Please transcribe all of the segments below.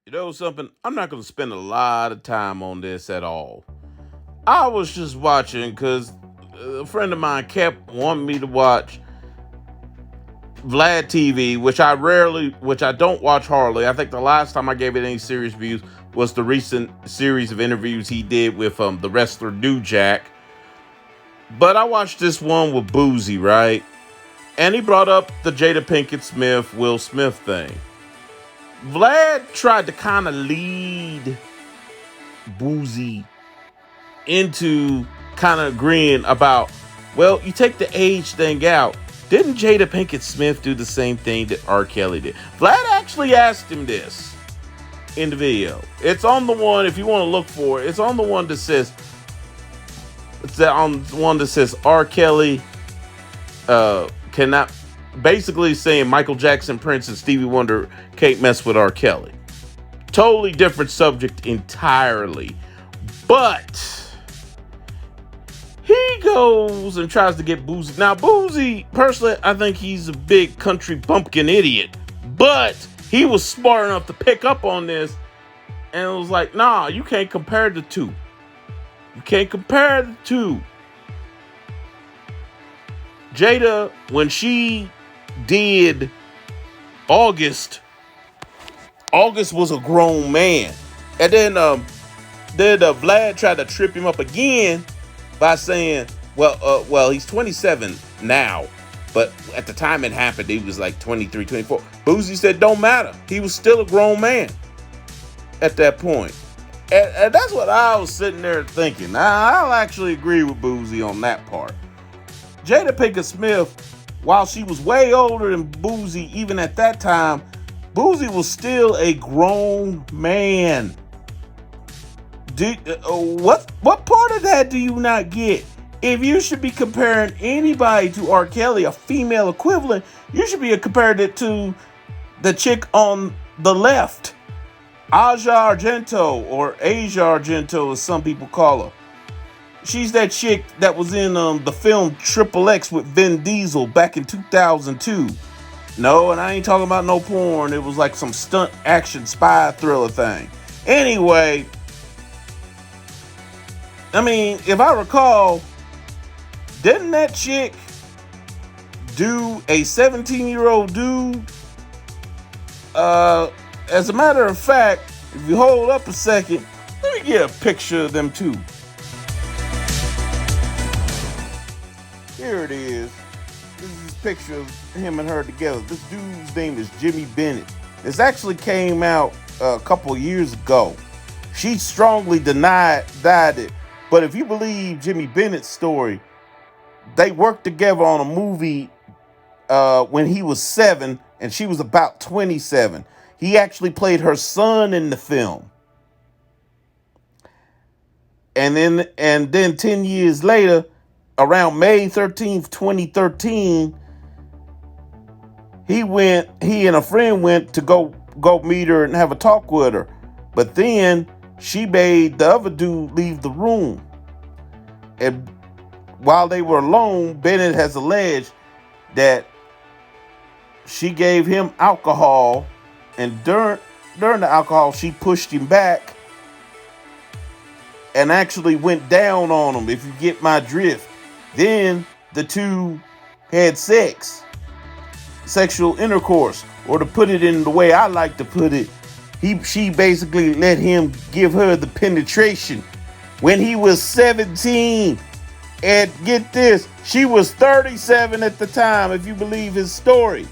You know something? I'm not going to spend a lot of time on this at all. I was just watching because a friend of mine kept wanting me to watch VLADTV, which I don't watch hardly. I think the last time I gave it any serious views was the recent series of interviews he did with the wrestler New Jack. But I watched this one with Boozy, right? And he brought up the Jada Pinkett Smith, Will Smith thing. Vlad tried to kind of lead Boozy into kind of agreeing about, well, you take the age thing out. Didn't Jada Pinkett Smith do the same thing that R. Kelly did? Vlad actually asked him this in the video. It's on the one, if you want to look for it, it's on the one that says, R. Kelly cannot, basically saying Michael Jackson, Prince, and Stevie Wonder can't mess with R. Kelly. Totally different subject entirely. But he goes and tries to get Boozy. Now, Boozy, personally, I think he's a big country bumpkin idiot. But he was smart enough to pick up on this and it was like, nah, you can't compare the two. You can't compare the two. Jada, when she did August was a grown man. And then Vlad tried to trip him up again by saying, well, he's 27 now, but at the time it happened, he was like 23, 24. Boozy said, don't matter. He was still a grown man at that point. And that's what I was sitting there thinking. I'll actually agree with Boozy on that part. Jada Pinkett Smith, while she was way older than Boozy, even at that time, Boozy was still a grown man. What part of that do you not get? If you should be comparing anybody to R. Kelly, a female equivalent, you should be comparing it to the chick on the left, Asia Argento, or Asia Argento, as some people call her. She's that chick that was in the film Triple X with Vin Diesel back in 2002. No, and I ain't talking about no porn. It was like some stunt action spy thriller thing. Anyway, I mean, if I recall, didn't that chick do a 17-year-old dude? As a matter of fact, if you hold up a second, let me get a picture of them two. Here it is. This is a picture of him and her together. This dude's name is Jimmy Bennett. This actually came out a couple years ago. She strongly denied it. But if you believe Jimmy Bennett's story, they worked together on a movie when he was 7 and she was about 27. He actually played her son in the film. And then 10 years later, around May 13th, 2013, he and a friend went to go meet her and have a talk with her. But then she made the other dude leave the room. And while they were alone, Bennett has alleged that she gave him alcohol, and during the alcohol, she pushed him back and actually went down on him, if you get my drift. Then the two had sexual intercourse, or to put it in the way I like to put it, she basically let him give her the penetration when he was 17. And get this, she was 37 at the time, if you believe his story.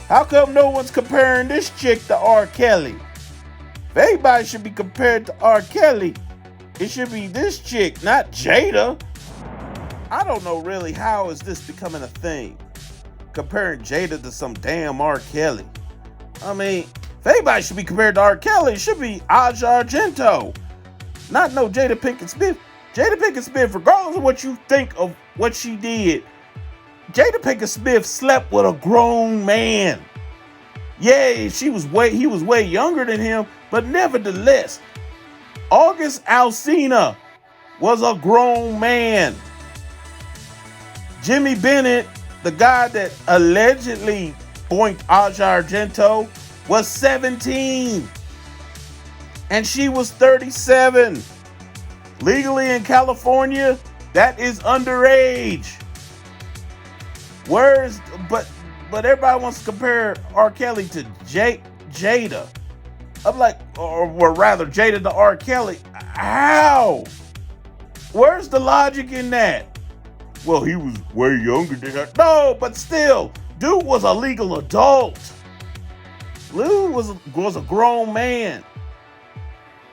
How come no one's comparing this chick to R. Kelly? If anybody should be compared to R. Kelly, it should be this chick, not Jada. I don't know really how is this becoming a thing, comparing Jada to some damn R. Kelly. I mean, if anybody should be compared to R. Kelly, it should be Aja Argento, not no Jada Pinkett Smith. Jada Pinkett Smith, regardless of what you think of what she did, Jada Pinkett Smith slept with a grown man. Yeah, he was way younger than him, but nevertheless, August Alsina was a grown man. Jimmy Bennett, the guy that allegedly boinked Aja Argento, was 17. And she was 37. Legally in California, that is underage. But everybody wants to compare R. Kelly to Jada. I'm like, or rather, Jada to R. Kelly. How? Where's the logic in that? Well, he was way younger than her. No, but still, dude was a legal adult. Lou was a grown man.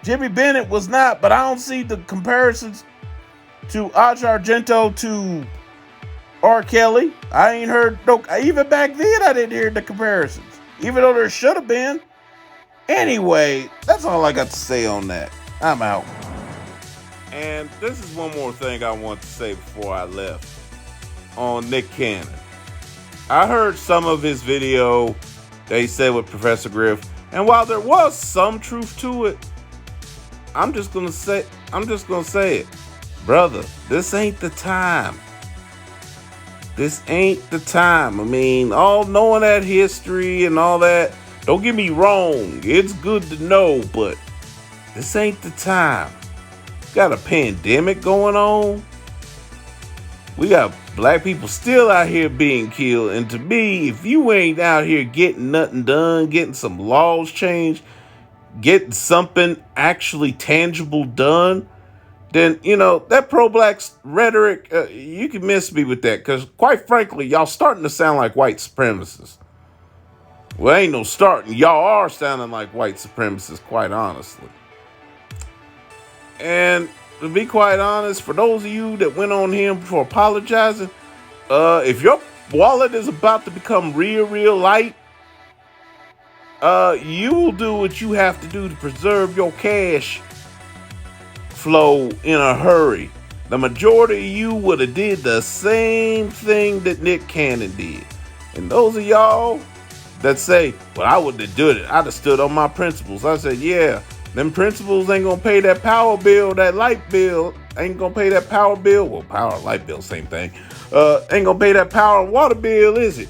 Jimmy Bennett was not, but I don't see the comparisons to Argento to R. Kelly. I ain't heard, no, even back then I didn't hear the comparisons, even though there should have been. Anyway, that's all I got to say on that. I'm out. And this is one more thing I want to say before I left on Nick Cannon. I heard some of his video that he said with Professor Griff, and while there was some truth to it, I'm just gonna say it. Brother, this ain't the time. This ain't the time. I mean, all knowing that history and all that, don't get me wrong, it's good to know, but this ain't the time. Got a pandemic going on. We got black people still out here being killed. And to me, if you ain't out here getting nothing done, getting some laws changed, getting something actually tangible done, then, you know, that pro-black rhetoric, you can miss me with that. Because quite frankly, y'all starting to sound like white supremacists. Well, ain't no starting. Y'all are sounding like white supremacists, quite honestly. And to be quite honest, for those of you that went on him for apologizing, if your wallet is about to become real light, you will do what you have to do to preserve your cash flow in a hurry. The majority of you would have did the same thing that Nick Cannon did. And those of y'all that say, well, I wouldn't have done it. I'd have stood on my principles. I said, yeah, them principles ain't gonna pay that power bill, that light bill. Ain't gonna pay that power bill. Well, power, light bill, same thing. Ain't gonna pay that power and water bill, is it?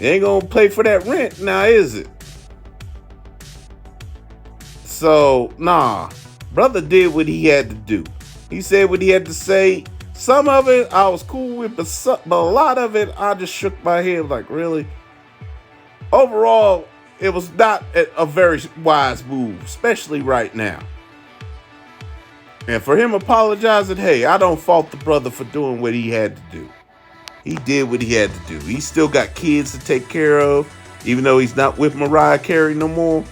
Ain't gonna pay for that rent, now is it? So, nah. Brother did what he had to do. He said what he had to say. Some of it I was cool with, but a lot of it I just shook my head like, really? Overall, it was not a very wise move, especially right now. And for him apologizing, hey, I don't fault the brother for doing what he had to do. He did what he had to do. He still got kids to take care of, even though he's not with Mariah Carey no more.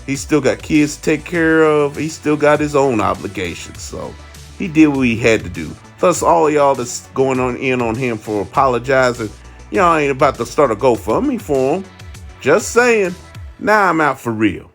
He still got kids to take care of. He still got his own obligations. So he did what he had to do. Plus, all of y'all that's going on him for apologizing, y'all ain't about to start a GoFundMe for him. Just saying. Now I'm out for real.